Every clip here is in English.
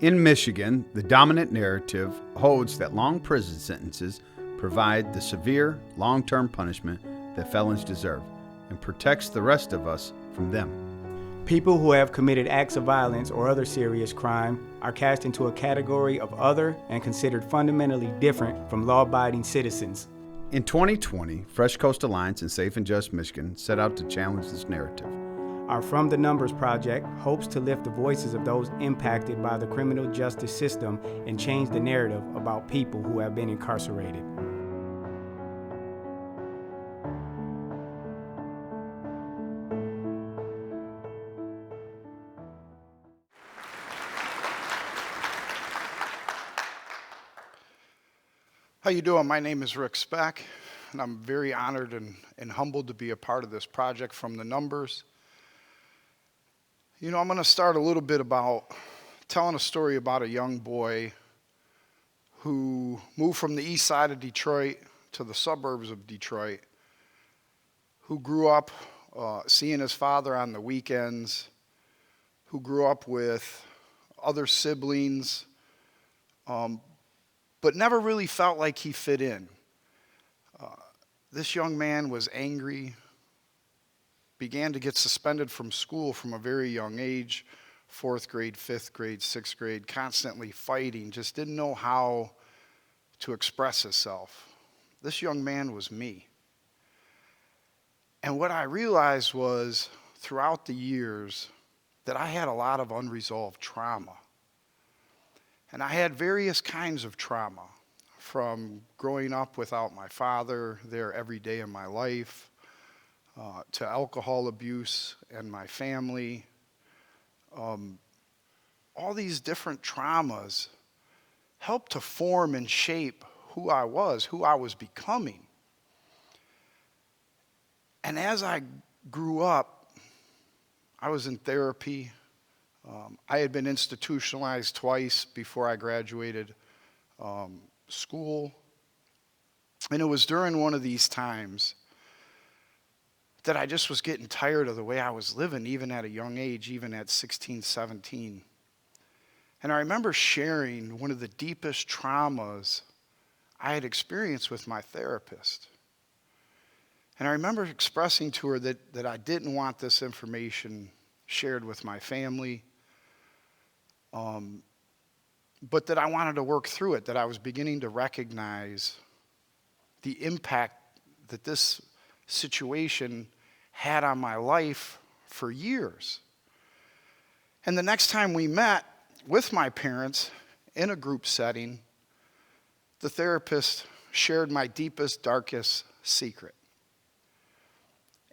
In Michigan, the dominant narrative holds that long prison sentences provide the severe, long-term punishment that felons deserve and protects the rest of us from them. People who have committed acts of violence or other serious crime are cast into a category of other and considered fundamentally different from law-abiding citizens. In 2020, Fresh Coast Alliance and Safe and Just Michigan set out to challenge this narrative. Our From the Numbers project hopes to lift the voices of those impacted by the criminal justice system and change the narrative about people who have been incarcerated. How you doing? My name is Rick Speck, and I'm very honored and humbled to be a part of this project From the Numbers. You know, I'm going to start a little bit about telling a story about a young boy who moved from the east side of Detroit to the suburbs of Detroit, who grew up seeing his father on the weekends, who grew up with other siblings, but never really felt like he fit in. This young man was angry, began to get suspended from school from a very young age, 4th grade, 5th grade, 6th grade, constantly fighting, just didn't know how to express himself. This young man was me. And what I realized was throughout the years that I had a lot of unresolved trauma. And I had various kinds of trauma, from growing up without my father there every day of my life, to alcohol abuse and my family. All these different traumas helped to form and shape who I was becoming. And as I grew up, I was in therapy. I had been institutionalized twice before I graduated school. And it was during one of these times that I just was getting tired of the way I was living, even at a young age, even at 16, 17. And I remember sharing one of the deepest traumas I had experienced with my therapist. And I remember expressing to her that I didn't want this information shared with my family, but that I wanted to work through it, that I was beginning to recognize the impact that this situation had on my life for years. And the next time we met with my parents in a group setting, the therapist shared my deepest, darkest secret.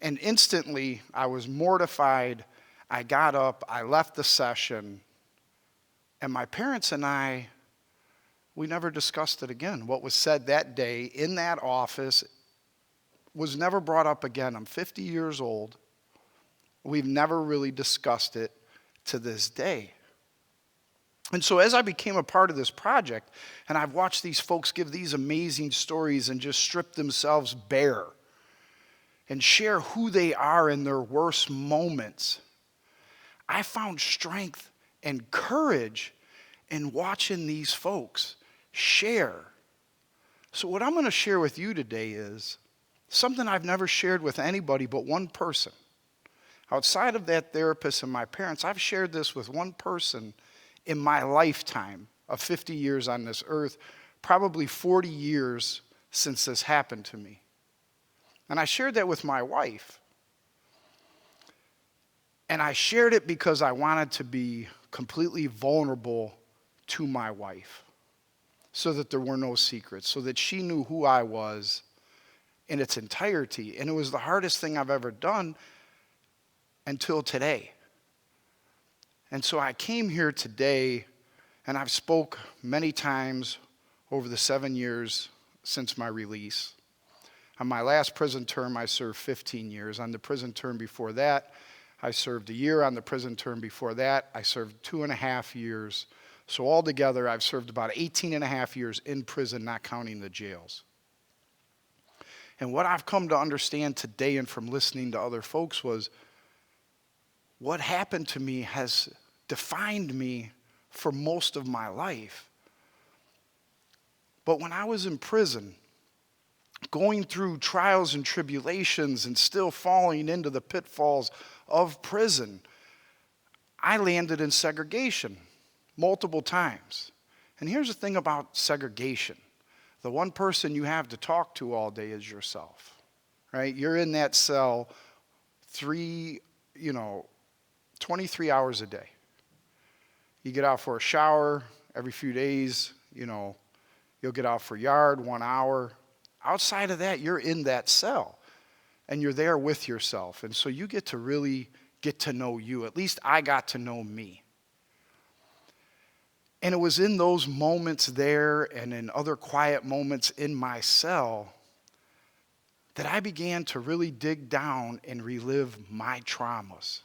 And instantly, I was mortified. I got up, I left the session, and my parents and I, we never discussed it again. What was said that day in that office was never brought up again. I'm 50 years old. We've never really discussed it to this day. And so as I became a part of this project, and I've watched these folks give these amazing stories and just strip themselves bare and share who they are in their worst moments, I found strength and courage in watching these folks share. So what I'm going to share with you today is something I've never shared with anybody but one person. Outside of that therapist and my parents, I've shared this with one person in my lifetime of 50 years on this earth, probably 40 years since this happened to me. And I shared that with my wife. And I shared it because I wanted to be completely vulnerable to my wife so that there were no secrets, so that she knew who I was in its entirety. And it was the hardest thing I've ever done until today. And so I came here today, and I've spoke many times over the 7 years since my release. On my last prison term, I served 15 years. On the prison term before that, I served a year. On the prison term before that, I served 2.5 years. So altogether, I've served about 18.5 years in prison, not counting the jails. And what I've come to understand today and from listening to other folks was what happened to me has defined me for most of my life. But when I was in prison, going through trials and tribulations and still falling into the pitfalls of prison, I landed in segregation multiple times. And here's the thing about segregation. The one person you have to talk to all day is yourself, right? You're in that cell 23 hours a day. You get out for a shower every few days, you'll get out for yard 1 hour. Outside of that, you're in that cell and you're there with yourself. And so you get to really get to know you. At least I got to know me. And it was in those moments there and in other quiet moments in my cell that I began to really dig down and relive my traumas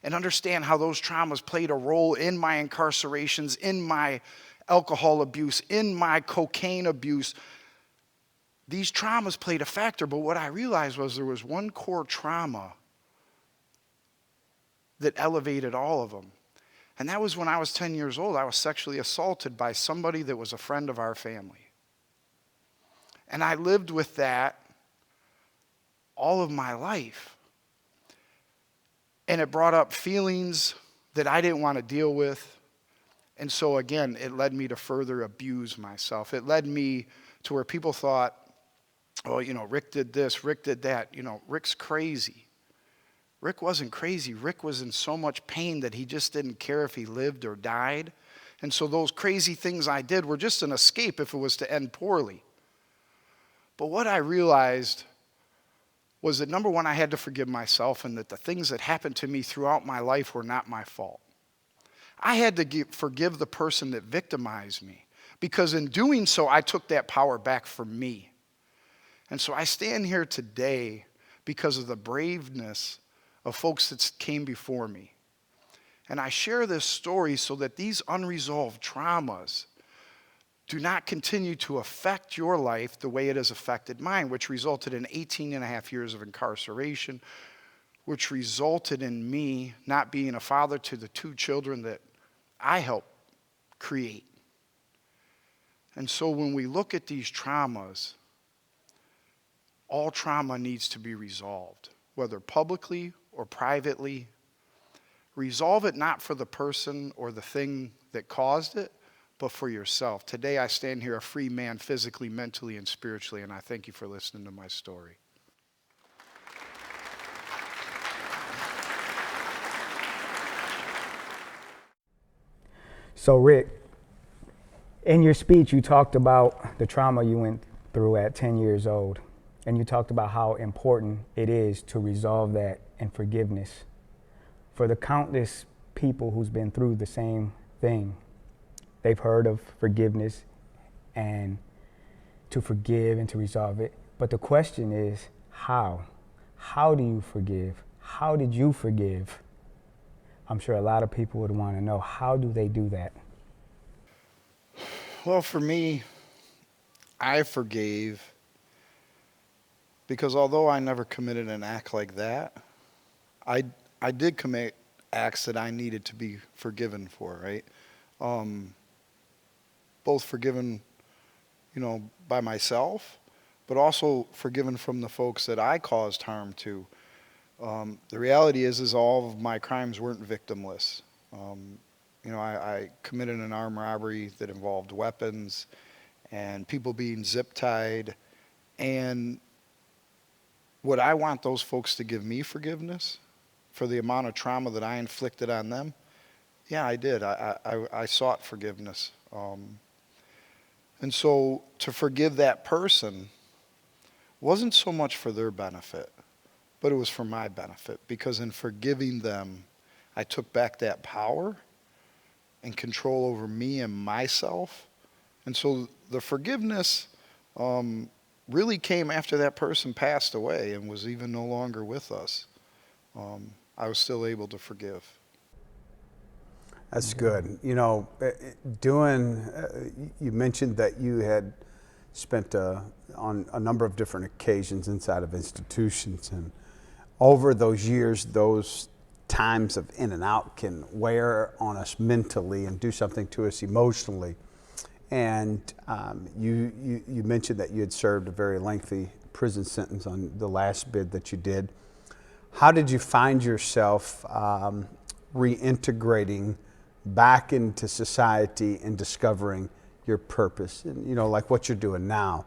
and understand how those traumas played a role in my incarcerations, in my alcohol abuse, in my cocaine abuse. These traumas played a factor, but what I realized was there was one core trauma that elevated all of them. And that was when I was 10 years old. I was sexually assaulted by somebody that was a friend of our family. And I lived with that all of my life. And it brought up feelings that I didn't want to deal with. And so again, it led me to further abuse myself. It led me to where people thought, oh, Rick did this, Rick did that. Rick's crazy. Rick wasn't crazy. Rick was in so much pain that he just didn't care if he lived or died. And so those crazy things I did were just an escape if it was to end poorly. But what I realized was that, number one, I had to forgive myself, and that the things that happened to me throughout my life were not my fault. I had to forgive the person that victimized me, because in doing so, I took that power back from me. And so I stand here today because of the braveness of folks that came before me. And I share this story so that these unresolved traumas do not continue to affect your life the way it has affected mine, which resulted in 18 and a half years of incarceration, which resulted in me not being a father to the 2 children that I helped create. And so when we look at these traumas, all trauma needs to be resolved, whether publicly or privately. Resolve it not for the person or the thing that caused it, but for yourself. Today I stand here a free man physically, mentally, and spiritually, and I thank you for listening to my story. So Rick, in your speech, you talked about the trauma you went through at 10 years old, and you talked about how important it is to resolve that in forgiveness. For the countless people who's been through the same thing, they've heard of forgiveness and to forgive and to resolve it. But the question is, how? How do you forgive? How did you forgive? I'm sure a lot of people would want to know, how do they do that? Well, for me, I forgave because although I never committed an act like that, I did commit acts that I needed to be forgiven for, right? Both forgiven, by myself, but also forgiven from the folks that I caused harm to. The reality is all of my crimes weren't victimless. I committed an armed robbery that involved weapons and people being zip-tied. And would I want those folks to give me forgiveness for the amount of trauma that I inflicted on them? Yeah, I did. I sought forgiveness. And so to forgive that person wasn't so much for their benefit, but it was for my benefit, because in forgiving them, I took back that power and control over me and myself. And so the forgiveness really came after that person passed away and was even no longer with us. I was still able to forgive. That's good. You mentioned that you had spent on a number of different occasions inside of institutions, and over those years, those times of in and out can wear on us mentally and do something to us emotionally. And you mentioned that you had served a very lengthy prison sentence on the last bid that you did. How did you find yourself reintegrating back into society and discovering your purpose, and like what you're doing now?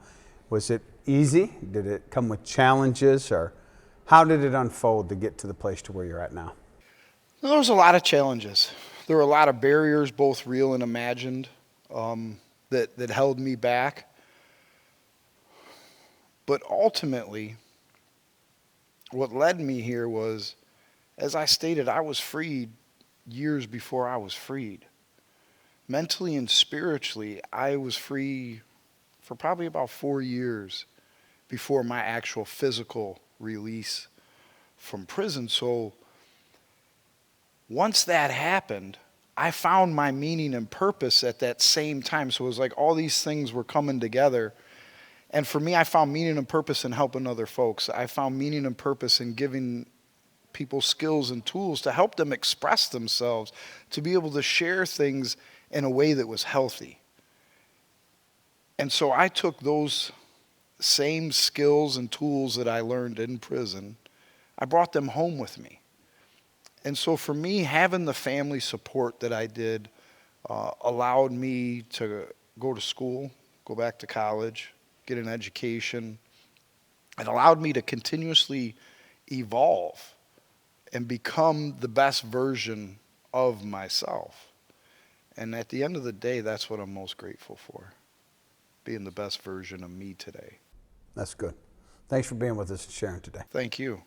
Was it easy? Did it come with challenges, or how did it unfold to get to the place to where you're at now? Well, there was a lot of challenges. There were a lot of barriers, both real and imagined, that held me back. But ultimately, what led me here was, as I stated, I was freed years before I was freed. Mentally and spiritually, I was free for probably about 4 years before my actual physical release from prison. So once that happened, I found my meaning and purpose at that same time. So it was like all these things were coming together. And for me, I found meaning and purpose in helping other folks. I found meaning and purpose in giving people skills and tools to help them express themselves, to be able to share things in a way that was healthy. And so I took those same skills and tools that I learned in prison, I brought them home with me. And so for me, having the family support that I did allowed me to go to school, go back to college, get an education. It allowed me to continuously evolve and become the best version of myself. And at the end of the day, that's what I'm most grateful for, being the best version of me today. That's good. Thanks for being with us and sharing today. Thank you.